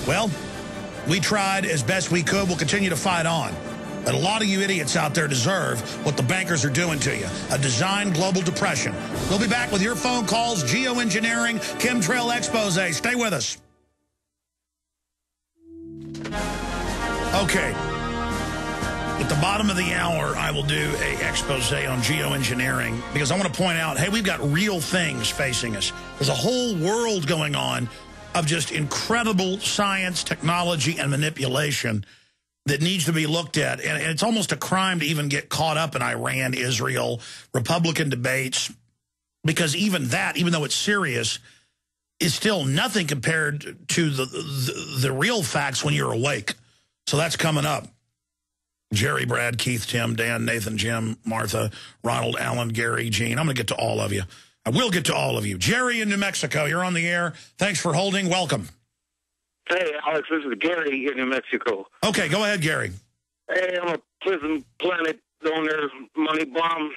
Well, we tried as best we could. We'll continue to fight on. But a lot of you idiots out there deserve what the bankers are doing to you. A designed global depression. We'll be back with your phone calls, geoengineering, chemtrail expose. Stay with us. Okay. At the bottom of the hour, I will do an expose on geoengineering because I want to point out, hey, we've got real things facing us. There's a whole world going on of just incredible science, technology, and manipulation that needs to be looked at. And it's almost a crime to even get caught up in Iran, Israel, Republican debates, because even that, even though it's serious, is still nothing compared to the real facts when you're awake. So that's coming up. Jerry, Brad, Keith, Tim, Dan, Nathan, Jim, Martha, Ronald, Alan, Gary, Gene. I'm going to get to all of you. I will get to all of you. Jerry in New Mexico, you're on the air. Thanks for holding. Welcome. Hey, Alex, this is Gary in New Mexico. Okay, go ahead, Gary. Hey, I'm a Prisonplanet owner, money bomb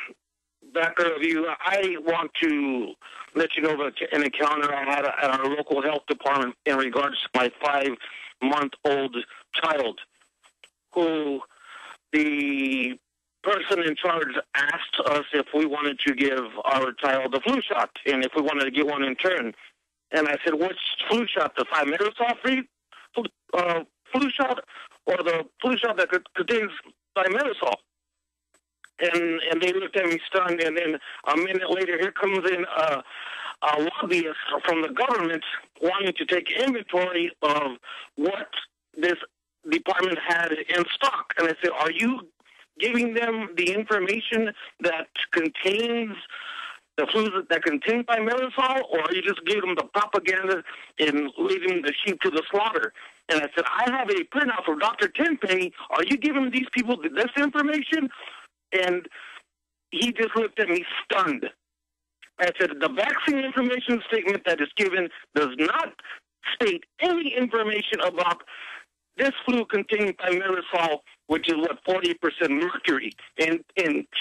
backer of you. I want to let you know about an encounter I had at our local health department in regards to my 5-month-old child, who the person in charge asked us if we wanted to give our child the flu shot and if we wanted to get one in turn. And I said, which flu shot, the thimerosal-free flu shot or the flu shot that contains thimerosal? And they looked at me stunned, and then a minute later, here comes in a lobbyist from the government wanting to take inventory of what this department had in stock. And I said, are you giving them the information that contains the flus that contain thimerosal, or are you just giving them the propaganda and leading the sheep to the slaughter? And I said, I have a printout from Dr. Tenpenny. Are you giving these people this information? And he just looked at me stunned. I said, the vaccine information statement that is given does not state any information about this flu containing thimerosal, which is, 40% mercury. And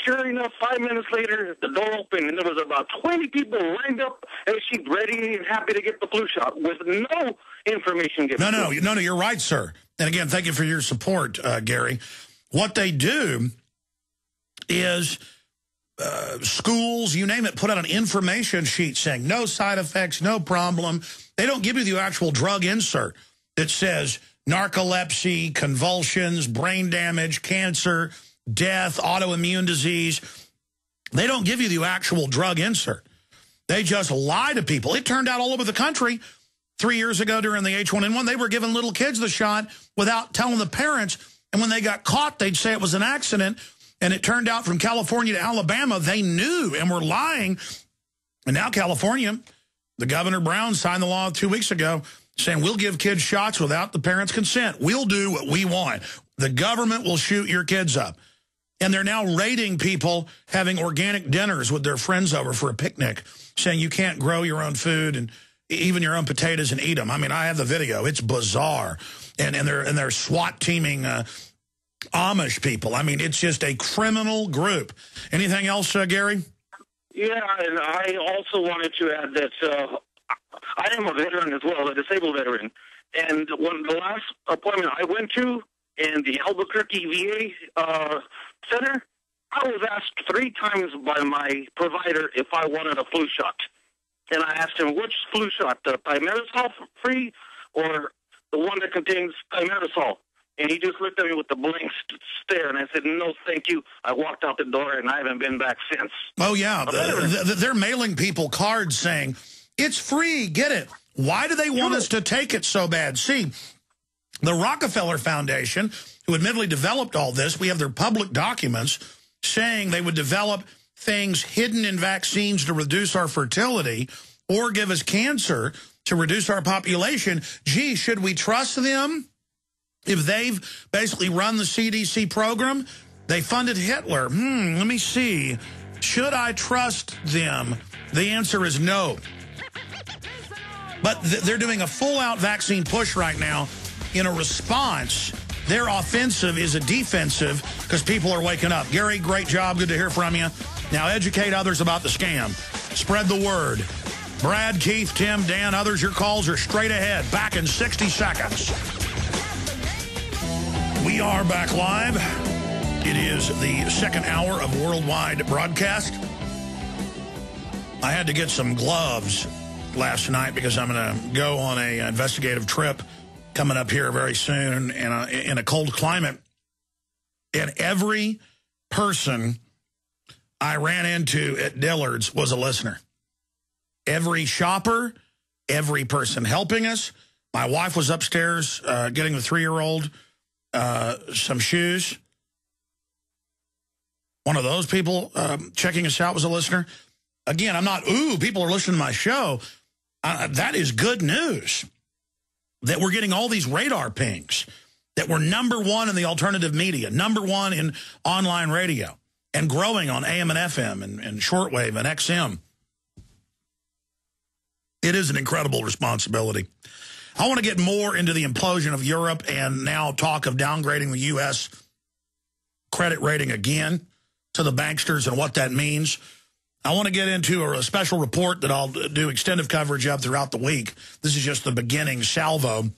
sure enough, 5 minutes later, the door opened, and there was about 20 people lined up as sheep ready and happy to get the flu shot with no information given. No, you're right, sir. And again, thank you for your support, Gary. What they do is schools, you name it, put out an information sheet saying no side effects, no problem. They don't give you the actual drug insert that says narcolepsy, convulsions, brain damage, cancer, death, autoimmune disease. They don't give you the actual drug insert. They just lie to people. It turned out all over the country 3 years ago during the H1N1, they were giving little kids the shot without telling the parents. And when they got caught, they'd say it was an accident. And it turned out from California to Alabama, they knew and were lying. And now California, the Governor Brown signed the law 2 weeks ago saying we'll give kids shots without the parents' consent. We'll do what we want. The government will shoot your kids up. And they're now raiding people having organic dinners with their friends over for a picnic, saying you can't grow your own food and even your own potatoes and eat them. I mean, I have the video. It's bizarre. And they're SWAT teaming Amish people. I mean, it's just a criminal group. Anything else, Gary? Yeah, and I also wanted to add that I am a veteran as well, a disabled veteran. And when the last appointment I went to in the Albuquerque VA center, I was asked 3 times by my provider if I wanted a flu shot. And I asked him, which flu shot, the thimerosal-free or the one that contains thimerosal? And he just looked at me with a blank stare, and I said, no, thank you. I walked out the door, and I haven't been back since. Oh, yeah. They're mailing people cards saying, it's free, get it. Why do they want us to take it so bad? See, the Rockefeller Foundation, who admittedly developed all this, we have their public documents saying they would develop things hidden in vaccines to reduce our fertility or give us cancer to reduce our population. Gee, should we trust them? If they've basically run the CDC program, they funded Hitler. Let me see. Should I trust them? The answer is no. But they're doing a full-out vaccine push right now in a response. Their offensive is a defensive because people are waking up. Gary, great job. Good to hear from you. Now educate others about the scam. Spread the word. Brad, Keith, Tim, Dan, others, your calls are straight ahead. Back in 60 seconds. We are back live. It is the second hour of worldwide broadcast. I had to get some gloves last night because I'm going to go on an investigative trip coming up here very soon in a cold climate. And every person I ran into at Dillard's was a listener. Every shopper, every person helping us. My wife was upstairs getting the 3-year-old some shoes. One of those people checking us out was a listener. Again, I'm not, people are listening to my show. That is good news that we're getting all these radar pings, that we're #1 in the alternative media, #1 in online radio, and growing on AM and FM and shortwave and XM. It is an incredible responsibility. I want to get more into the implosion of Europe and now talk of downgrading the U.S. credit rating again to the banksters and what that means. I want to get into a special report that I'll do extended coverage of throughout the week. This is just the beginning salvo.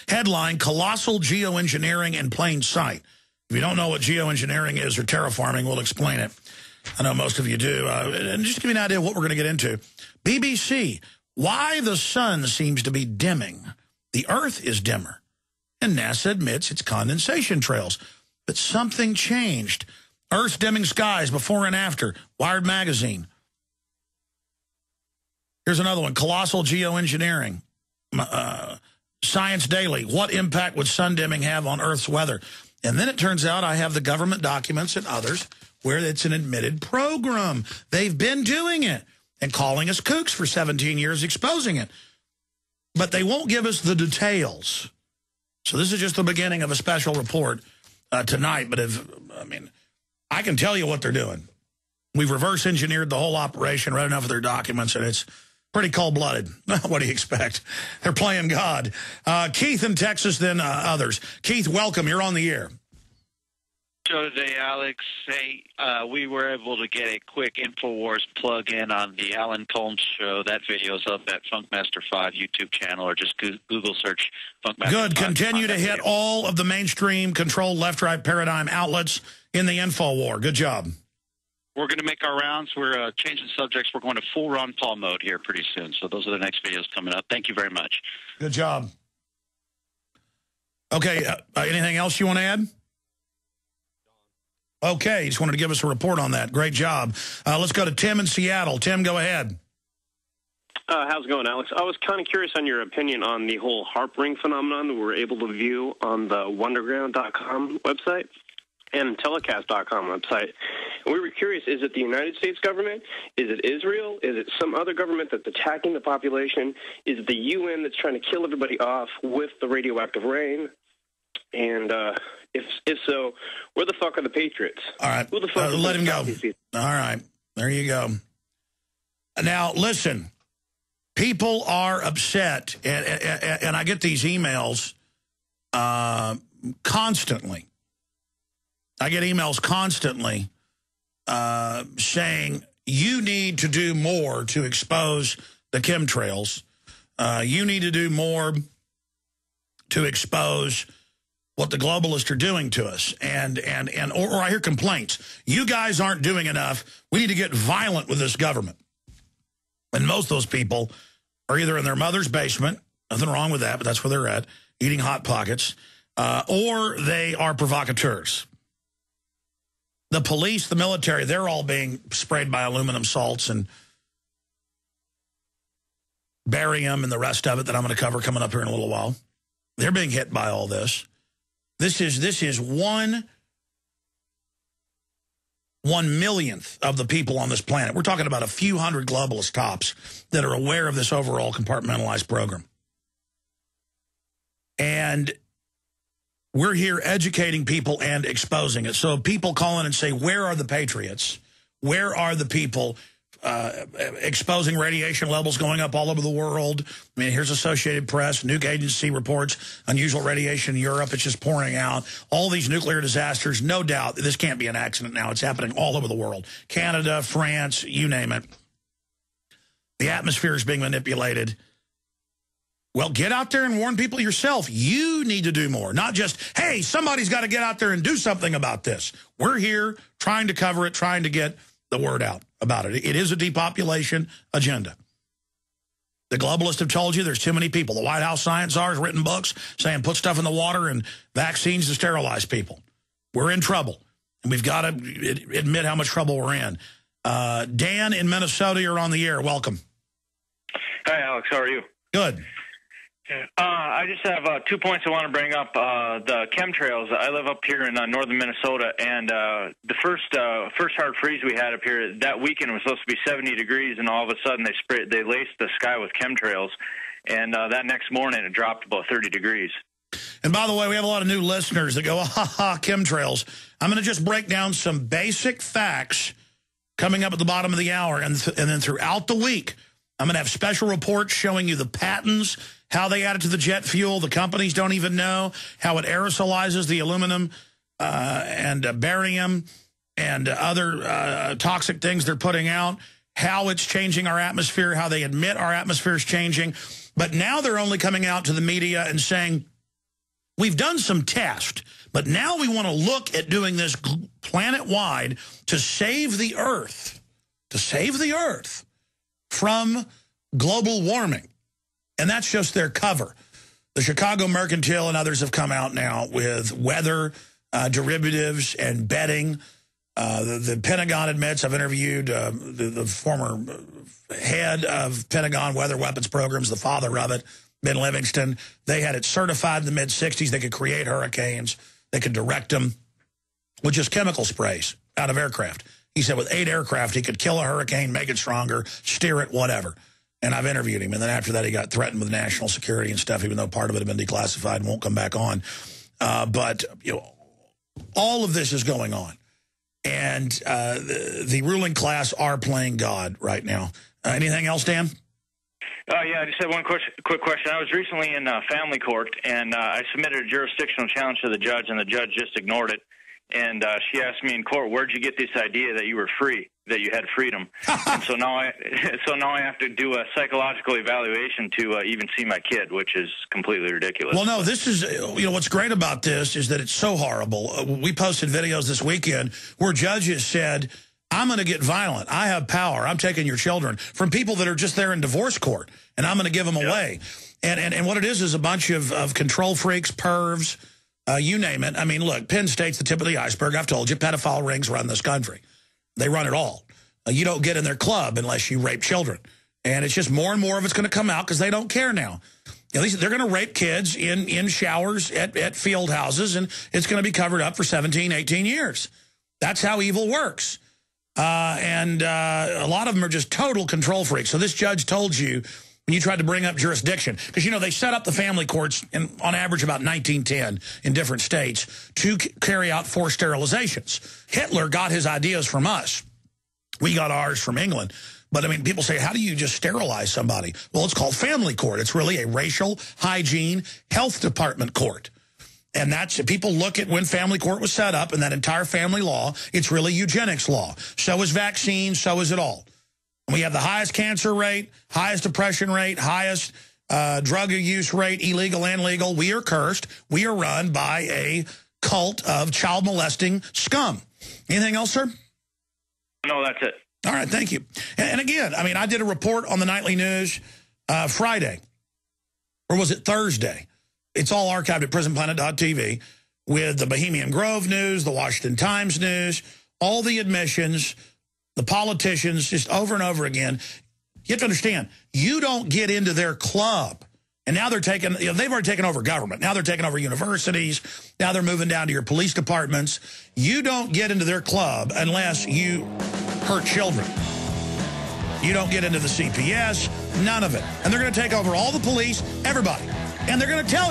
Headline, Colossal Geoengineering in Plain Sight. If you don't know what geoengineering is or terraforming, we'll explain it. I know most of you do. And just to give you an idea of what we're going to get into. BBC, why the sun seems to be dimming. The Earth is dimmer. And NASA admits it's condensation trails. But something changed. Earth's dimming skies before and after. Wired magazine. Here's another one. Colossal Geoengineering. Science Daily. What impact would sun dimming have on Earth's weather? And then it turns out I have the government documents and others where it's an admitted program. They've been doing it and calling us kooks for 17 years, exposing it. But they won't give us the details. So this is just the beginning of a special report tonight. But I can tell you what they're doing. We've reverse engineered the whole operation, read enough of their documents, and it's pretty cold-blooded. What do you expect? They're playing God. Keith in Texas, then others. Keith, welcome. You're on the air. Show today, Alex. Hey, we were able to get a quick InfoWars plug-in on the Alan Colmes show. That video's up at Funkmaster 5 YouTube channel, or just Google search Funkmaster 5. Good. Continue to hit all of the mainstream controlled left-right paradigm outlets in the InfoWar. Good job. We're going to make our rounds. We're changing subjects. We're going to full Ron Paul mode here pretty soon. So those are the next videos coming up. Thank you very much. Good job. Okay. Anything else you want to add? Okay. Just wanted to give us a report on that. Great job. Let's go to Tim in Seattle. Tim, go ahead. How's it going, Alex? I was kind of curious on your opinion on the whole harp ring phenomenon that we were able to view on the wonderground.com website and telecast.com website. And we were curious, is it the United States government? Is it Israel? Is it some other government that's attacking the population? Is it the UN that's trying to kill everybody off with the radioactive rain? And if so, where the fuck are the patriots? All right. Who the fuck let him go. All right. There you go. Now, listen. People are upset, and I get these emails constantly. I get emails constantly saying, you need to do more to expose the chemtrails. You need to do more to expose what the globalists are doing to us. Or I hear complaints. You guys aren't doing enough. We need to get violent with this government. And most of those people are either in their mother's basement, nothing wrong with that, but that's where they're at, eating Hot Pockets, or they are provocateurs. The police, the military, they're all being sprayed by aluminum salts and barium and the rest of it that I'm going to cover coming up here in a little while. They're being hit by all this. This is 1/1,000,000th of the people on this planet. We're talking about a few hundred globalist tops that are aware of this overall compartmentalized program. And we're here educating people and exposing it. So people call in and say, where are the patriots? Where are the people exposing radiation levels going up all over the world? I mean, here's Associated Press, Nuke Agency reports, unusual radiation in Europe. It's just pouring out. All these nuclear disasters, no doubt. This can't be an accident now. It's happening all over the world. Canada, France, you name it. The atmosphere is being manipulated. Well, get out there and warn people yourself. You need to do more. Not just, hey, somebody's got to get out there and do something about this. We're here trying to cover it, trying to get the word out about it. It is a depopulation agenda. The globalists have told you there's too many people. The White House science czar has written books saying put stuff in the water and vaccines to sterilize people. We're in trouble. And we've got to admit how much trouble we're in. Dan in Minnesota, you're on the air. Welcome. Hi, Alex. How are you? Good. I just have 2 points I want to bring up. The chemtrails. I live up here in northern Minnesota, and the first hard freeze we had up here that weekend was supposed to be 70 degrees, and all of a sudden they laced the sky with chemtrails, and that next morning it dropped about 30 degrees. And by the way, we have a lot of new listeners that go, chemtrails. I'm going to just break down some basic facts coming up at the bottom of the hour, and then throughout the week, I'm going to have special reports showing you the patents, how they add it to the jet fuel. The companies don't even know how it aerosolizes the aluminum and barium and other toxic things they're putting out, how it's changing our atmosphere, how they admit our atmosphere is changing. But now they're only coming out to the media and saying, we've done some tests, but now we want to look at doing this planet-wide to save the Earth, from global warming. And that's just their cover. The Chicago Mercantile and others have come out now with weather derivatives and betting. The Pentagon admits, I've interviewed the former head of Pentagon Weather Weapons Programs, the father of it, Ben Livingston. They had it certified in the mid-'60s. They could create hurricanes. They could direct them with just chemical sprays out of aircraft. He said with 8 aircraft, he could kill a hurricane, make it stronger, steer it, whatever. And I've interviewed him. And then after that, he got threatened with national security and stuff, even though part of it had been declassified and won't come back on. But all of this is going on. And the ruling class are playing God right now. Anything else, Dan? Yeah, I just had one quick question. I was recently in family court, and I submitted a jurisdictional challenge to the judge, and the judge just ignored it. And she asked me in court, "Where'd you get this idea that you were free, that you had freedom?" And so now I have to do a psychological evaluation to even see my kid, which is completely ridiculous. Well, no, this is what's great about this is that it's so horrible. We posted videos this weekend where judges said, I'm going to get violent. I have power. I'm taking your children from people that are just there in divorce court, and I'm going to give them away. And what it is a bunch of control freaks, pervs, you name it. I mean, look, Penn State's the tip of the iceberg. I've told you, pedophile rings run this country. They run it all. You don't get in their club unless you rape children. And it's just more and more of it's going to come out because they don't care now. At least they're going to rape kids in showers at field houses, and it's going to be covered up for 17, 18 years. That's how evil works. And a lot of them are just total control freaks. So this judge told you when you tried to bring up jurisdiction, because, they set up the family courts on average about 1910 in different states to carry out forced sterilizations. Hitler got his ideas from us. We got ours from England. But, I mean, people say, how do you just sterilize somebody? Well, it's called family court. It's really a racial, hygiene, health department court. And that's, people look at when family court was set up and that entire family law, it's really eugenics law. So is vaccines, so is it all. And we have the highest cancer rate, highest depression rate, highest drug use rate, illegal and legal. We are cursed. We are run by a cult of child molesting scum. Anything else, sir? No, that's it. All right, thank you. And again, I mean, I did a report on the Nightly News Friday, or was it Thursday? It's all archived at prisonplanet.tv with the Bohemian Grove news, the Washington Times news, all the admissions, the politicians, just over and over again. You have to understand, you don't get into their club. And now they're taking, they've already taken over government. Now they're taking over universities. Now they're moving down to your police departments. You don't get into their club unless you hurt children. You don't get into the CPS, none of it. And they're going to take over all the police, everybody. And they're going to tell